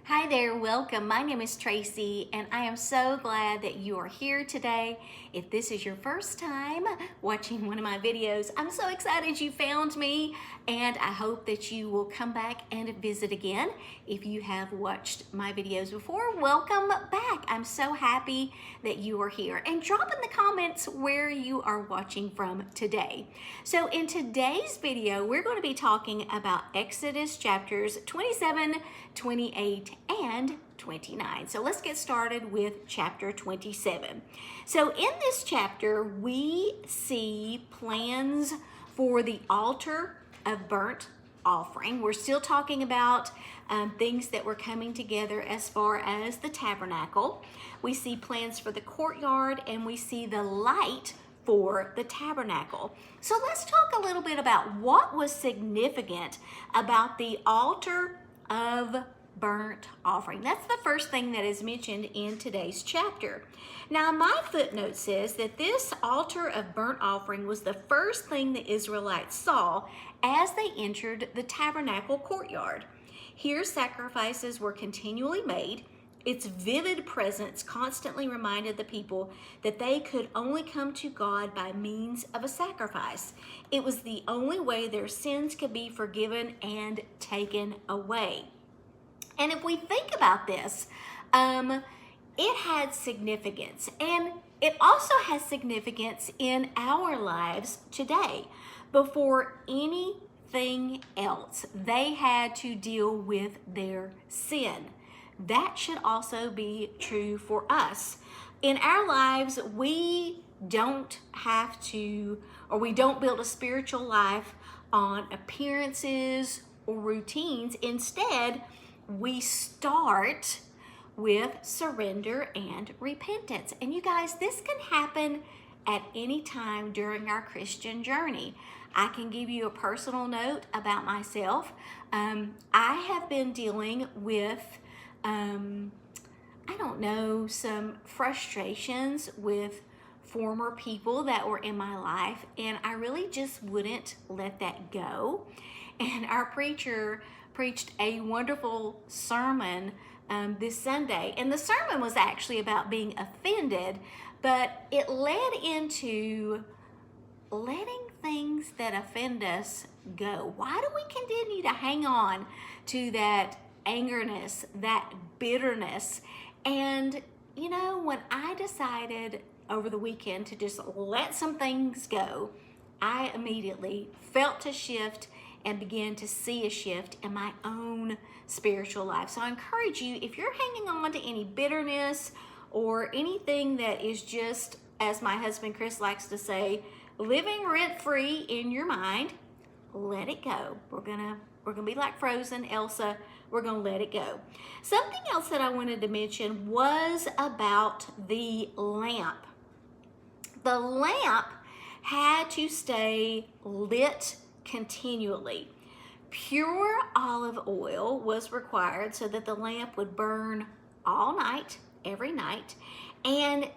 Hi there, welcome. My name is Tracy, and I am so glad that you are here today. If this is your first time watching one of my videos, I'm so excited you found me, and I hope that you will come back and visit again. If you have watched my videos before, welcome back. I'm so happy that you are here, and drop in the comments where you are watching from today. So in today's video, we're going to be talking about Exodus chapters 27, 28, and 29. So let's get started with chapter 27. So in this chapter, we see plans for the altar of burnt offering. We're still talking about things that were coming together as far as the tabernacle. We see plans for the courtyard, and we see the light for the tabernacle. So let's talk a little bit about what was significant about the altar of burnt offering. That's the first thing that is mentioned in today's chapter. Now, my footnote says that this altar of burnt offering was the first thing the Israelites saw as they entered the tabernacle courtyard. Here, sacrifices were continually made. Its vivid presence constantly reminded the people that they could only come to God by means of a sacrifice. It was the only way their sins could be forgiven and taken away. And if we think about this, it had significance, and it also has significance in our lives today. Before anything else, they had to deal with their sin. That should also be true for us. In our lives, we don't have to, or we don't build a spiritual life on appearances or routines. Instead, we start with surrender and repentance. And you guys, this can happen at any time during our Christian journey. I can give you a personal note about myself. I have been dealing with some frustrations with former people that were in my life, and I really just wouldn't let that go. And our preacher preached a wonderful sermon this Sunday, and the sermon was actually about being offended, but it led into letting things that offend us go. Why do we continue to hang on to that angerness, that bitterness? And you know, when I decided over the weekend to just let some things go, I immediately felt a shift and began to see a shift in my own spiritual life. So I encourage you, if you're hanging on to any bitterness or anything that is just, as my husband Chris likes to say, living rent-free in your mind, let it go. We're gonna be like Frozen, Elsa. We're gonna let it go. Something else that I wanted to mention was about the lamp. The lamp had to stay lit continually. Pure olive oil was required so that the lamp would burn all night, every night. And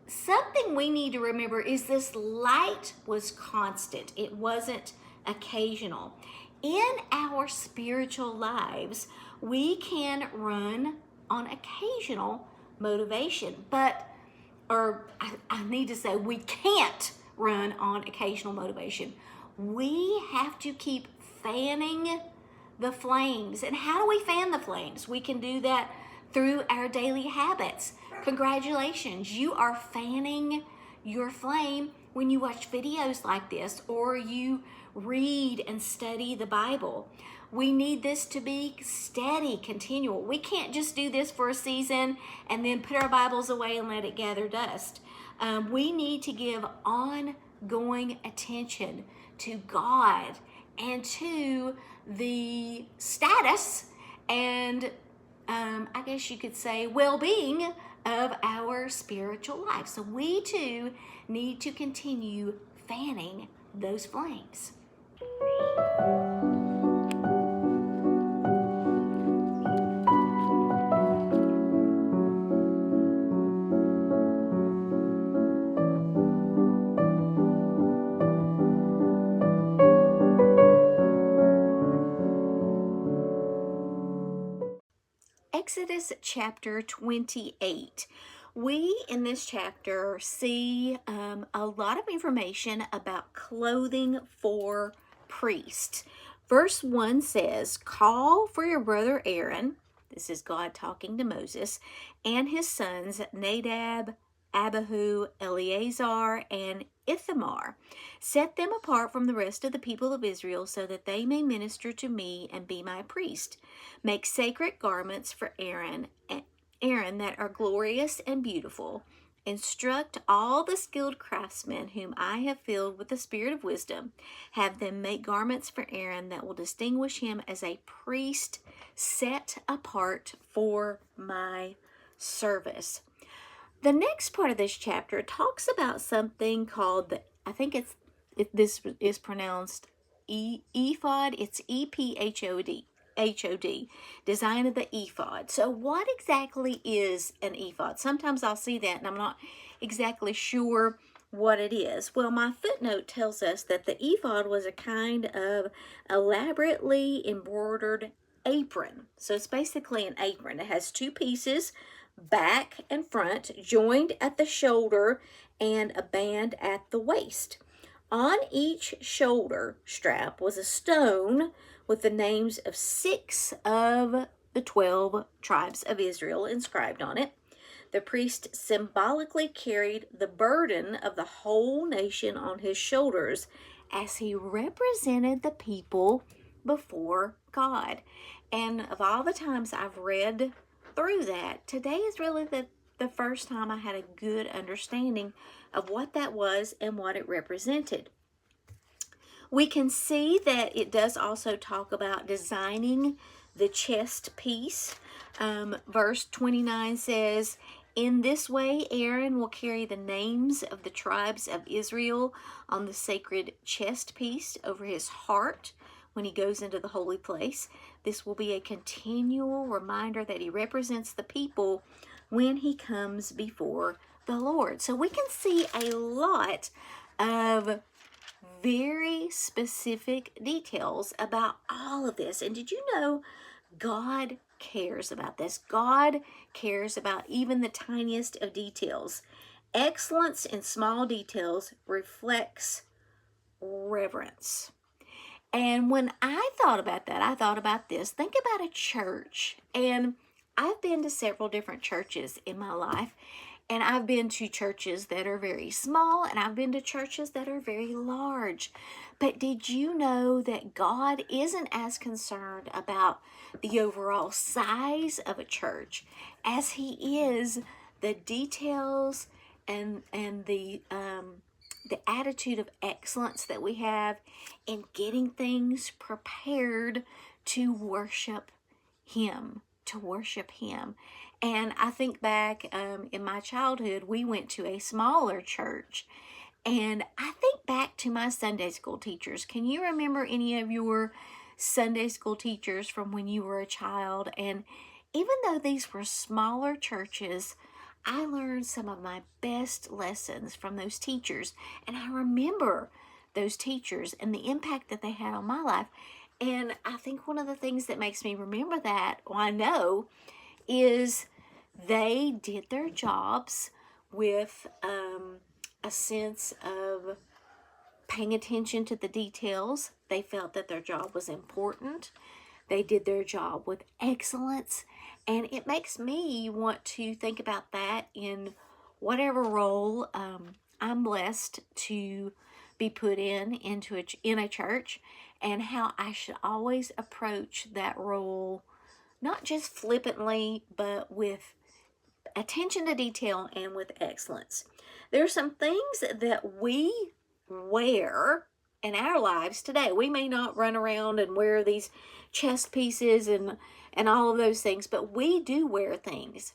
something we need to remember is this light was constant. It wasn't occasional. In our spiritual lives, we can run on occasional motivation, I need to say we can't run on occasional motivation. We have to keep fanning the flames. And how do we fan the flames? We can do that through our daily habits. Congratulations, you are fanning your flame when you watch videos like this or you read and study the Bible. We need this to be steady, continual. We can't just do this for a season and then put our Bibles away and let it gather dust. We need to give ongoing attention to God and to the status and I guess you could say well-being of our spiritual life. So we too need to continue fanning those flames. Exodus chapter 28. We in this chapter see a lot of information about clothing for priests. Verse 1 says, "Call for your brother Aaron," this is God talking to Moses, "and his sons Nadab, Abihu, Eleazar, and Ithamar. Set them apart from the rest of the people of Israel so that they may minister to me and be my priest. Make sacred garments for Aaron that are glorious and beautiful. Instruct all the skilled craftsmen whom I have filled with the spirit of wisdom. Have them make garments for Aaron that will distinguish him as a priest set apart for my service." The next part of this chapter talks about something called I think if this is pronounced ephod, it's EPHOD, design of the ephod. So what exactly is an ephod? Sometimes I'll see that and I'm not exactly sure what it is. Well, my footnote tells us that the ephod was a kind of elaborately embroidered apron. So it's basically an apron. It has two pieces, back and front, joined at the shoulder, and a band at the waist. On each shoulder strap was a stone with the names of 6 of the 12 tribes of Israel inscribed on it. The priest symbolically carried the burden of the whole nation on his shoulders as he represented the people before God. And of all the times I've read through that, today is really the first time I had a good understanding of what that was and what it represented. We can see that it does also talk about designing the chest piece. Verse 29 says, "In this way Aaron will carry the names of the tribes of Israel on the sacred chest piece over his heart when he goes into the holy place. This will be a continual reminder that he represents the people when he comes before the Lord." So we can see a lot of very specific details about all of this. And did you know God cares about this? God cares about even the tiniest of details. Excellence in small details reflects reverence. And when I thought about that, I thought about this. Think about a church. And I've been to several different churches in my life. And I've been to churches that are very small, and I've been to churches that are very large. But did you know that God isn't as concerned about the overall size of a church as he is the details and the attitude of excellence that we have in getting things prepared to worship him, And I think back in my childhood, we went to a smaller church. And I think back to my Sunday school teachers. Can you remember any of your Sunday school teachers from when you were a child? And even though these were smaller churches, I learned some of my best lessons from those teachers. And I remember those teachers and the impact that they had on my life. And I think one of the things that makes me remember that, well, I know, is they did their jobs with a sense of paying attention to the details. They felt that their job was important. They did their job with excellence. And it makes me want to think about that in whatever role I'm blessed to be put into a church, and how I should always approach that role, not just flippantly, but with attention to detail and with excellence. There are some things that we wear in our lives today. We may not run around and wear these chest pieces and all of those things, but we do wear things.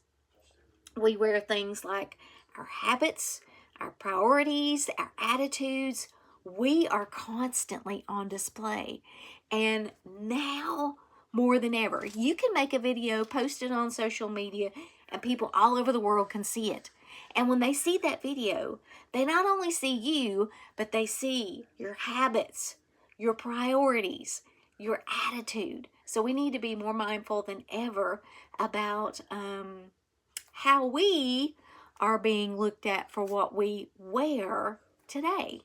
We wear things like our habits, our priorities, our attitudes. We are constantly on display. And now more than ever, you can make a video, post it on social media, and people all over the world can see it. And when they see that video, they not only see you, but they see your habits, your priorities, your attitude. So we need to be more mindful than ever about how we are being looked at for what we wear today.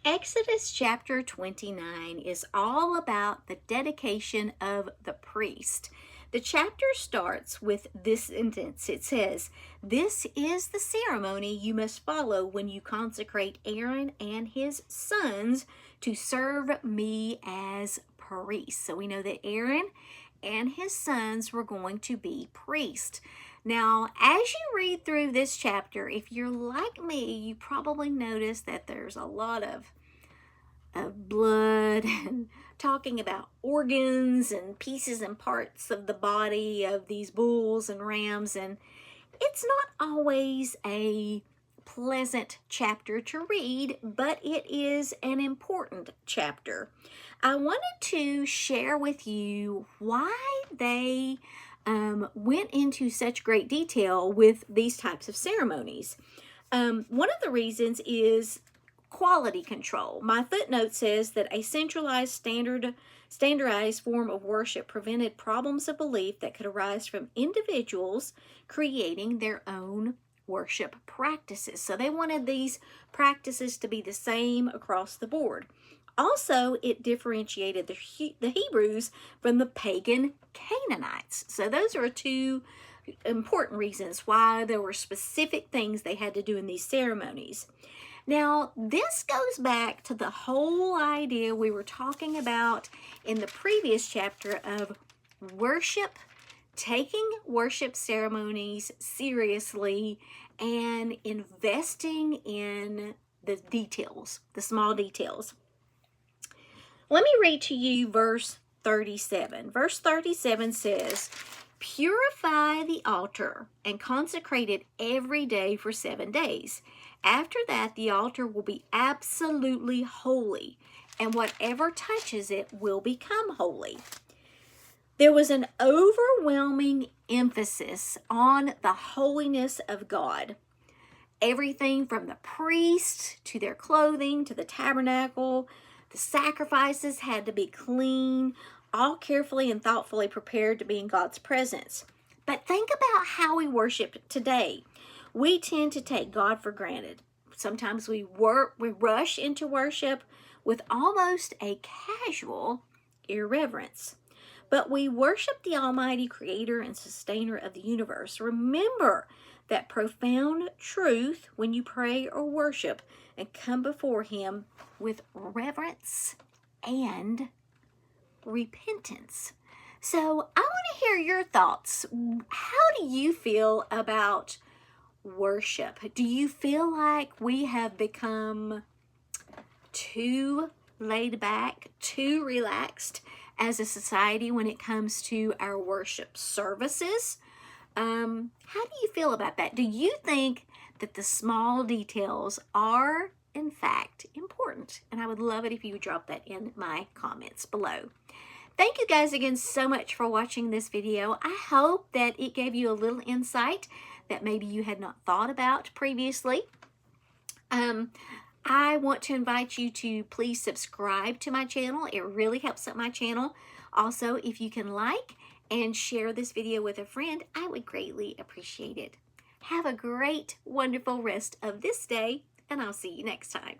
Exodus chapter 29 is all about the dedication of the priest. The chapter starts with this sentence. It says, "This is the ceremony you must follow when you consecrate Aaron and his sons to serve me as priests." So we know that Aaron and his sons were going to be priests. Now, as you read through this chapter, if you're like me, you probably notice that there's a lot of blood and talking about organs and pieces and parts of the body of these bulls and rams, and it's not always a pleasant chapter to read, but it is an important chapter. I wanted to share with you why they went into such great detail with these types of ceremonies. One of the reasons is quality control. My footnote says that a centralized, standardized form of worship prevented problems of belief that could arise from individuals creating their own worship practices. So they wanted these practices to be the same across the board. Also, it differentiated the Hebrews from the pagan Canaanites. So those are two important reasons why there were specific things they had to do in these ceremonies. Now, this goes back to the whole idea we were talking about in the previous chapter of worship, taking worship ceremonies seriously and investing in the details, the small details. Let me read to you verse 37. Verse 37 says, "Purify the altar and consecrate it every day for 7 days. After that, the altar will be absolutely holy, and whatever touches it will become holy." There was an overwhelming emphasis on the holiness of God. Everything from the priest to their clothing to the tabernacle, the sacrifices had to be clean, all carefully and thoughtfully prepared to be in God's presence. But think about how we worship today. We tend to take God for granted. Sometimes we rush into worship with almost a casual irreverence. But we worship the Almighty Creator and Sustainer of the universe. Remember that profound truth when you pray or worship and come before Him with reverence and repentance. So I want to hear your thoughts. How do you feel about worship? Do you feel like we have become too laid back, too relaxed as a society when it comes to our worship services? How do you feel about that? Do you think that the small details are in fact important? And I would love it if you would drop that in my comments below. Thank you guys again so much for watching this video. I hope that it gave you a little insight that maybe you had not thought about previously. I want to invite you to please subscribe to my channel. It really helps out my channel. Also, if you can like and share this video with a friend, I would greatly appreciate it. Have a great, wonderful rest of this day, and I'll see you next time.